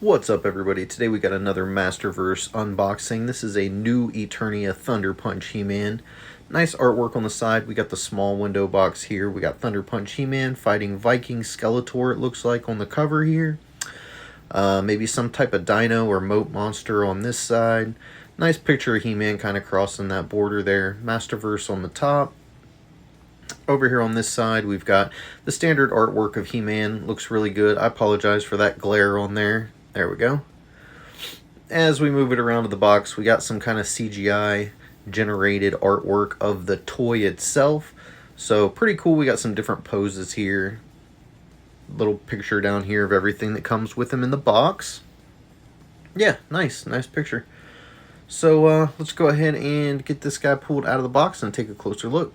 What's up, everybody? Today we got another Masterverse unboxing. This is a New Eternia Thunder Punch He-Man. Nice artwork on the side. We got the small window box here. We got Thunder Punch He-Man fighting Viking Skeletor, it looks like, on the cover here. Maybe some type of dino or moat monster on this side. Nice picture of He-Man kind of crossing that border there. Masterverse on the top. Over here on this side, we've got the standard artwork of He-Man. Looks really good. I apologize for that glare on there. There we go. As we move it around to the box, we got some kind of CGI generated artwork of the toy itself. So pretty cool. We got some different poses here. Little picture down here of everything that comes with him in the box. Yeah, nice picture. So let's go ahead and get this guy pulled out of the box and take a closer look.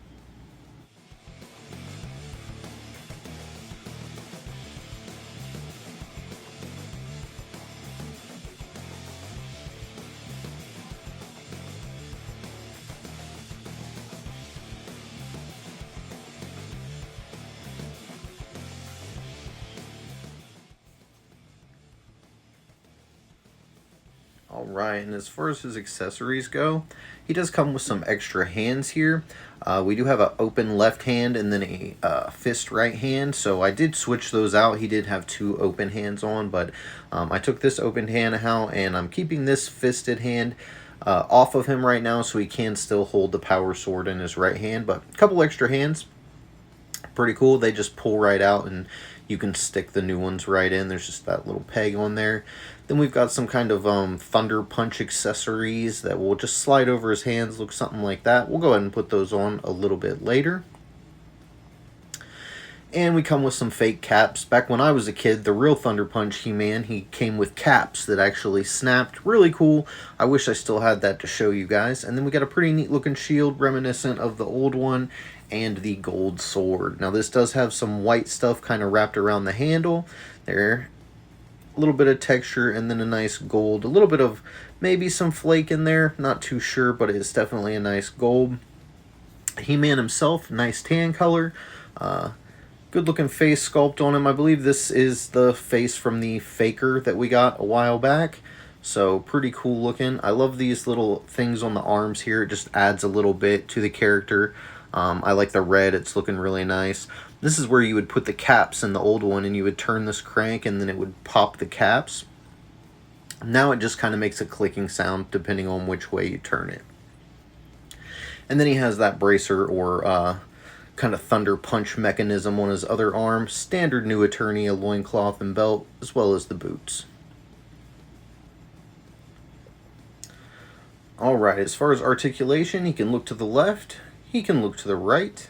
Alright, and as far as his accessories go, he does come with some extra hands here. We do have an open left hand and then a fist right hand, so I did switch those out. He did have two open hands on, but I took this open hand out, and I'm keeping this fisted hand off of him right now so he can still hold the power sword in his right hand. But a couple extra hands, pretty cool. They just pull right out and you can stick the new ones right in. There's just that little peg on there. Then we've got some kind of Thunder Punch accessories that will just slide over his hands, look something like that. We'll go ahead and put those on a little bit later. And we come with some fake caps. Back when I was a kid, the real Thunder Punch He-Man, he came with caps that actually snapped. Really cool. I wish I still had that to show you guys. And then we got a pretty neat looking shield reminiscent of the old one and the gold sword. Now this does have some white stuff kind of wrapped around the handle there. A little bit of texture and then a nice gold. A little bit of maybe some flake in there. Not too sure, but it's definitely a nice gold. He-Man himself, nice tan color. Good looking face sculpt on him. I believe this is the face from the Faker that we got a while back. So pretty cool looking. I love these little things on the arms here. It just adds a little bit to the character. I like the red. It's looking really nice. This is where you would put the caps in the old one and you would turn this crank and then it would pop the caps. Now it just kind of makes a clicking sound depending on which way you turn it. And then he has that bracer or kind of Thunder Punch mechanism on his other arm. Standard New Eternia loincloth and belt, as well as the boots. Alright, as far as articulation, he can look to the left, he can look to the right,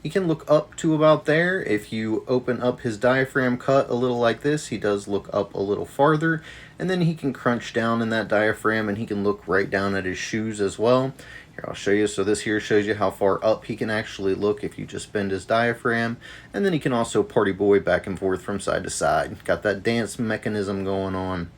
he can look up to about there. If you open up his diaphragm cut a little like this, he does look up a little farther, and then he can crunch down in that diaphragm and he can look right down at his shoes as well. Here, I'll show you. So this here shows you how far up he can actually look if you just bend his diaphragm. And then he can also party boy back and forth from side to side. Got that dance mechanism going on.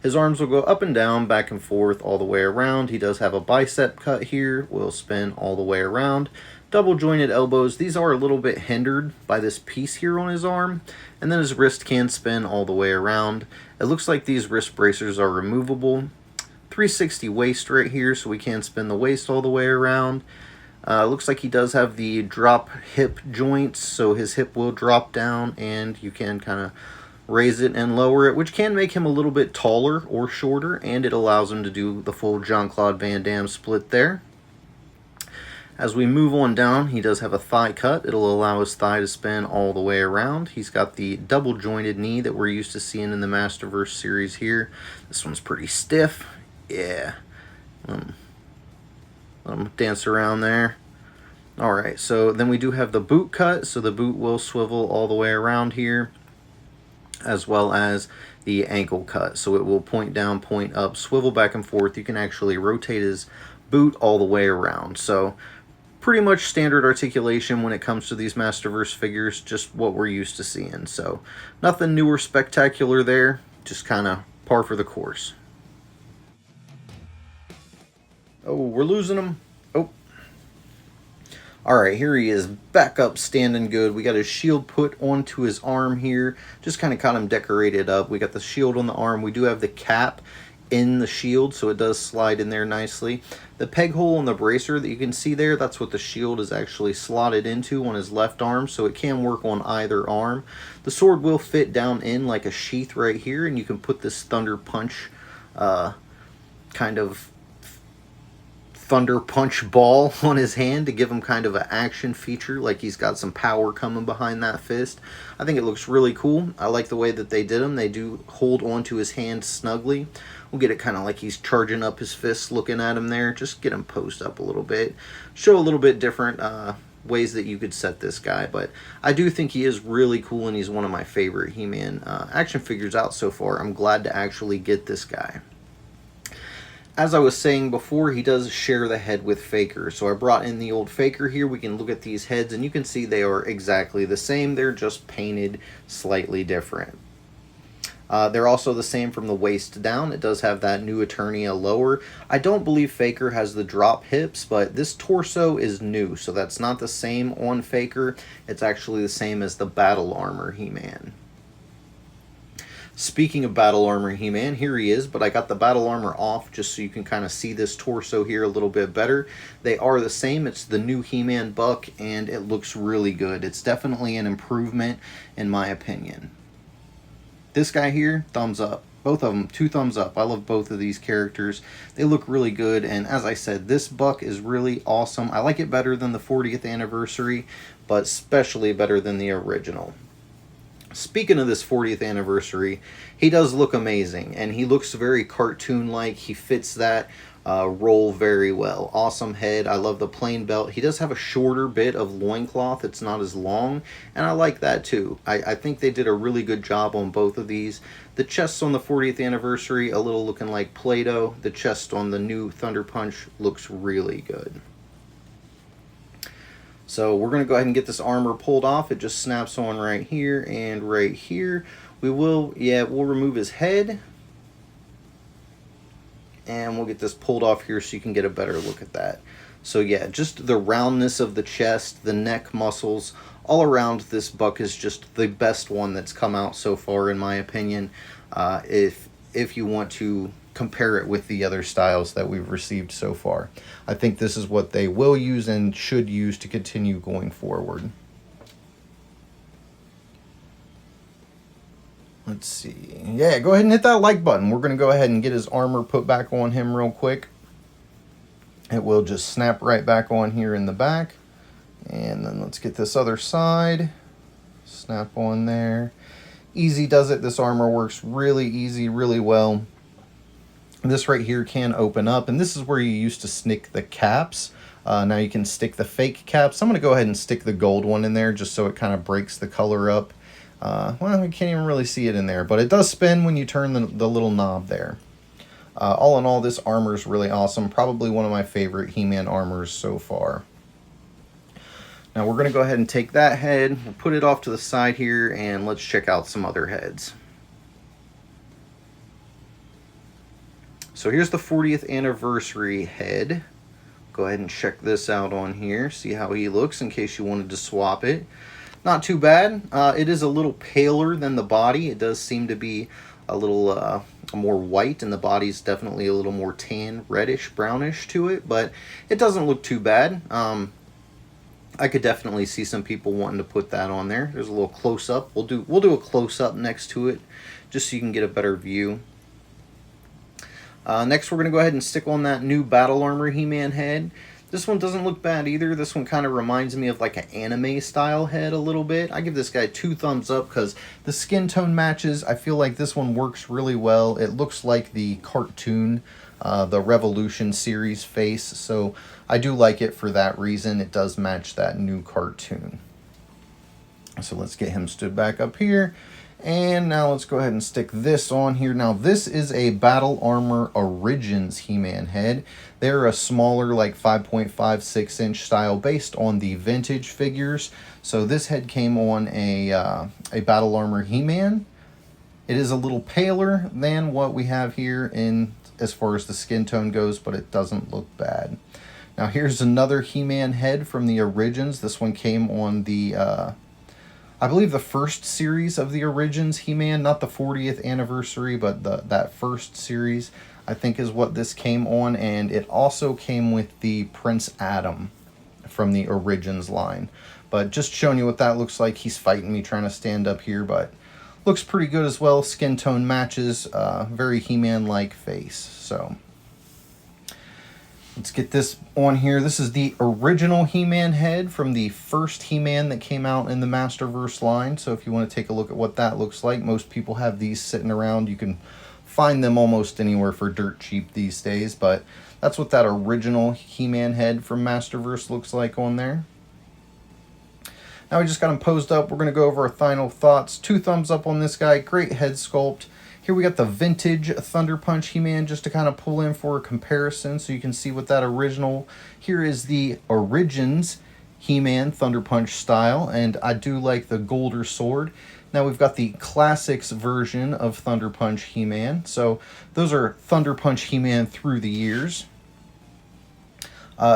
His arms will go up and down, back and forth, all the way around. He does have a bicep cut here. Will spin all the way around. Double jointed elbows. These are a little bit hindered by this piece here on his arm. And then his wrist can spin all the way around. It looks like these wrist bracers are removable. 360 waist right here, so we can spin the waist all the way around. Looks like he does have the drop hip joints, so his hip will drop down and you can kind of raise it and lower it, which can make him a little bit taller or shorter, and it allows him to do the full Jean-Claude Van Damme split there. As we move on down, he does have a thigh cut. It'll allow his thigh to spin all the way around. He's got the double jointed knee that we're used to seeing in the Masterverse series here. This one's pretty stiff. Yeah. Let him dance around there. Alright, so then we do have the boot cut. So the boot will swivel all the way around here, as well as the ankle cut. So it will point down, point up, swivel back and forth. You can actually rotate his boot all the way around. So pretty much standard articulation when it comes to these Masterverse figures, just what we're used to seeing. So nothing new or spectacular there, just kind of par for the course. Oh, we're losing him. Oh. Alright, here he is, back up, standing good. We got his shield put onto his arm here. Just kind of got him decorated up. We got the shield on the arm. We do have the cap in the shield, so it does slide in there nicely. The peg hole on the bracer that you can see there, that's what the shield is actually slotted into on his left arm, so it can work on either arm. The sword will fit down in like a sheath right here, and you can put this Thunder Punch kind of Thunder Punch ball on his hand to give him kind of an action feature, like he's got some power coming behind that fist. I think it looks really cool. I like the way that they did him. They do hold onto his hand snugly. We'll get it kind of like he's charging up his fists looking at him there. Just get him posed up a little bit. Show a little bit different ways that you could set this guy, but I do think he is really cool, and he's one of my favorite He-Man action figures out so far. I'm glad to actually get this guy. As I was saying before, he does share the head with Faker. So I brought in the old Faker here. We can look at these heads, and you can see they are exactly the same. They're just painted slightly different. They're also the same from the waist down. It does have that New Eternia lower. I don't believe Faker has the drop hips, but this torso is new, so that's not the same on Faker. It's actually the same as the Battle Armor He-Man. Speaking of Battle Armor He-Man, here he is, but I got the Battle Armor off just so you can kind of see this torso here a little bit better. They are the same. It's the new He-Man buck, and it looks really good. It's definitely an improvement, in my opinion. This guy here, thumbs up. Both of them, 2 thumbs up. I love both of these characters. They look really good, and as I said, this buck is really awesome. I like it better than the 40th anniversary, but especially better than the original. Speaking of this 40th anniversary, he does look amazing, and he looks very cartoon-like. He fits that role very well. Awesome head. I love the plain belt. He does have a shorter bit of loincloth. It's not as long, and I like that too. I think they did a really good job on both of these. The chest on the 40th anniversary, a little looking like Play-Doh. The chest on the new Thunder Punch looks really good. So we're going to go ahead and get this armor pulled off. It just snaps on right here and right here. We'll remove his head. And we'll get this pulled off here so you can get a better look at that. So yeah, just the roundness of the chest, the neck muscles, all around this buck is just the best one that's come out so far, in my opinion. If you want to compare it with the other styles that we've received so far, I think this is what they will use and should use to continue going forward. Let's see. Yeah, go ahead and hit that like button. We're going to go ahead and get his armor put back on him real quick. It will just snap right back on here in the back. And then let's get this other side. Snap on there. Easy does it. This armor works really easy, really well. This right here can open up, and this is where you used to stick the caps. Now you can stick the fake caps. I'm going to go ahead and stick the gold one in there just so it kind of breaks the color up. Well, you can't even really see it in there, but it does spin when you turn the little knob there. All in all, this armor is really awesome. Probably one of my favorite He-Man armors so far. Now we're going to go ahead and take that head, we'll put it off to the side here, and let's check out some other heads. So here's the 40th anniversary head. Go ahead and check this out on here. See how he looks in case you wanted to swap it. Not too bad. It is a little paler than the body. It does seem to be a little more white, and the body's definitely a little more tan, reddish, brownish to it, but it doesn't look too bad. I could definitely see some people wanting to put that on there. There's a little close-up. We'll do a close-up next to it just so you can get a better view. Next, we're going to go ahead and stick on that new Battle Armor He-Man head. This one doesn't look bad either. This one kind of reminds me of like an anime style head a little bit. I give this guy 2 thumbs up because the skin tone matches. I feel like this one works really well. It looks like the cartoon, the Revolution series face. So I do like it for that reason. It does match that new cartoon. So let's get him stood back up here. And now let's go ahead and stick this on here. Now this is a Battle Armor Origins He-Man head. They're a smaller, like 5.56 inch style based on the vintage figures. So this head came on a Battle Armor He-Man. It is a little paler than what we have here in as far as the skin tone goes, but it doesn't look bad. Now here's another He-Man head from the Origins. This one came on the, I believe the first series of the Origins He-Man, not the 40th anniversary, but that first series, I think is what this came on. And it also came with the Prince Adam from the Origins line. But just showing you what that looks like. He's fighting me trying to stand up here, but looks pretty good as well. Skin tone matches, very He-Man-like face. So let's get this on here. This is the original He-Man head from the first He-Man that came out in the Masterverse line. So if you want to take a look at what that looks like, most people have these sitting around. You can find them almost anywhere for dirt cheap these days, but that's what that original He-Man head from Masterverse looks like on there. Now we just got him posed up. We're going to go over our final thoughts. 2 thumbs up on this guy. Great head sculpt. Here we got the vintage Thunder Punch He-Man just to kind of pull in for a comparison so you can see what that original. Here is the Origins He-Man Thunder Punch style, and I do like the golder sword. Now we've got the Classics version of Thunder Punch He-Man. So those are Thunder Punch He-Man through the years.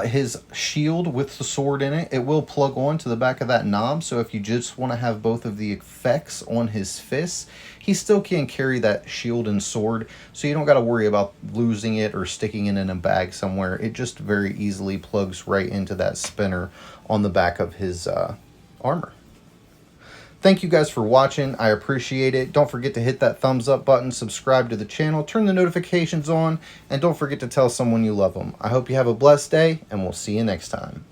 His shield with the sword in it, it will plug on to the back of that knob, so if you just want to have both of the effects on his fists, he still can carry that shield and sword, so you don't got to worry about losing it or sticking it in a bag somewhere. It just very easily plugs right into that spinner on the back of his armor. Thank you guys for watching. I appreciate it. Don't forget to hit that thumbs up button, subscribe to the channel, turn the notifications on, and don't forget to tell someone you love them. I hope you have a blessed day, and we'll see you next time.